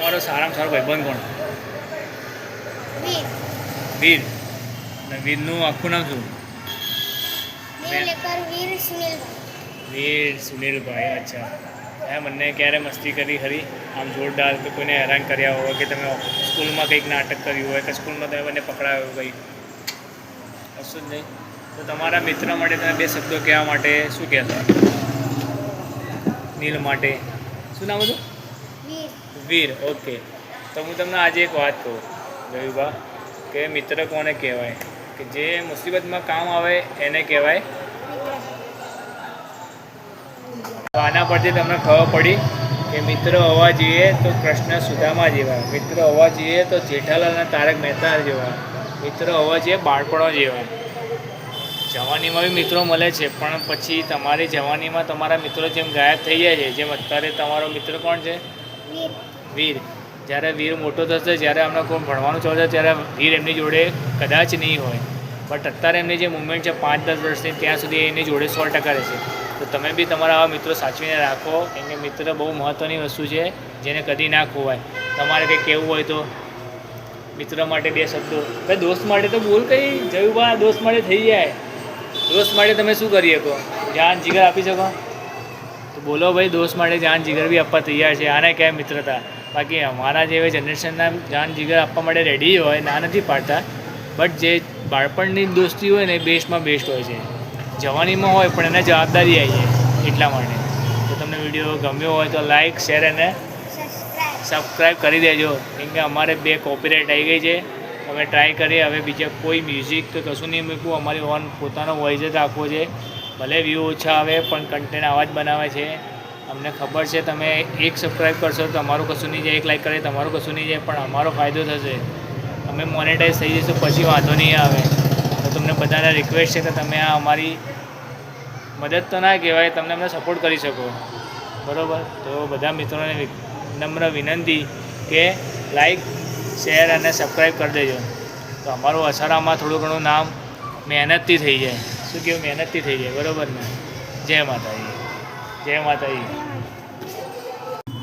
તમારો સારામાં સારો ભાઈબંધ કોણ? વીર. વીર. અને વીરનું આખું નામ શું? દેવલેકર વીર સુનિલભાઈ. વીર સુનિલભાઈ. અચ્છા. મને ક્યારે મસ્તી કરી ખરી આમ જોરદાર કે કોઈને હેરાન કર્યા હોય કે તમે સ્કૂલમાં કંઈક નાટક કર્યું હોય કે સ્કૂલમાં તમે મને પકડાયો કંઈ? કશું જ નહીં. તો તમારા મિત્ર માટે તમે બે શબ્દો કહેવા માટે શું કહેશો? નીલ માટે શું નામ હતું? વીર. વીર. ઓકે. તો હું તમને આજે એક વાત કહું ગયુભા કે મિત્ર કોને કહેવાય કે જે મુસીબતમાં કામ આવે એને કહેવાય. આના પરથી તમને ખબર પડી કે મિત્ર હોવા જોઈએ તો કૃષ્ણ સુદામા જેવા, મિત્ર હોવા જોઈએ તો જેઠાલાલ અને તારક મહેતા જેવા, મિત્ર હોવા જોઈએ બાળપણો જેવા. જવાનીમાં બી મિત્રો મળે છે પણ પછી તમારી જવાનીમાં તમારા મિત્રો જેમ ગાયબ થઈ જાય છે, જેમ અત્યારે તમારો મિત્ર કોણ છે? વીર. વીર. જ્યારે વીર મોટો થશે, જ્યારે અમને કોઈ ભણવાનું ચાલુ થશે ત્યારે વીર એમની જોડે કદાચ નહીં હોય, બટ અત્યારે એમની જે મુવમેન્ટ છે 5-10 વર્ષની ત્યાં સુધી એની જોડે 100% રહેશે. તો તમે બી તમારા આવા મિત્રો સાચવીને રાખો, કેમ કે મિત્ર બહુ મહત્ત્વની વસ્તુ છે જેને કદી ના ખોવાય. તમારે કંઈ કહેવું હોય તો મિત્ર માટે બે શબ્દો. ભાઈ દોસ્ત માટે તો બોલ કંઈ જયુભા, દોસ્ત માટે થઈ જાય. દોસ્ત માટે તમે શું કરી શકો? જાન જીગર આપી શકો? તો બોલો ભાઈ, દોસ્ત માટે જાન જીગર બી આપવા તૈયાર છે. આને કહેવાય મિત્રતા. બાકી અમારા જેવી જનરેશનના જાન જીગર આપવા માટે રેડી હોય, ના નથી પાડતા, બટ જે બાળપણની દોસ્તી હોય ને એ બેસ્ટમાં બેસ્ટ હોય છે. જવાનીમાં હોય પણ એને જવાબદારી આવી જાય એટલા માટે. તો તમને વિડીયો ગમ્યો હોય તો લાઇક, શેર અને સબસ્ક્રાઈબ કરી દેજો, કેમ કે અમારે 2 કોપીરાઇટ આવી ગઈ છે. અમે ટ્રાય કરીએ હવે બીજા કોઈ મ્યુઝિક કે કશું નહીં મૂકવું, અમારી ઓન પોતાનો વોઇસ જ રાખવો છે. ભલે વ્યૂ ઓછા આવે પણ કન્ટેન્ટ આવા જ બનાવે છે. અમને ખબર છે તમે 1 સબસ્ક્રાઈબ કરશો તો અમારું કશું નહીં જાય, 1 લાઈક કરે તો અમારું કશું નહીં જાય, પણ અમારો ફાયદો થશે. અમે મોનેટાઈઝ થઈ જઈશું પછી વાંધો નહીં આવે. તો તમને બધાને રિક્વેસ્ટ છે કે તમે આ અમારી મદદ તો ના કહેવાય, તમને અમને સપોર્ટ કરી શકો, બરાબર? તો બધા મિત્રોને નમ્ર વિનંતી કે લાઈક, શેર અને સબસ્ક્રાઈબ કરી દેજો. તો અમારું અસારામાં થોડું ઘણું નામ મહેનતથી થઈ જાય. શું કહેવું? મહેનતથી થઈ જાય, બરાબર ને? જય માતાજી. જય માતાજી.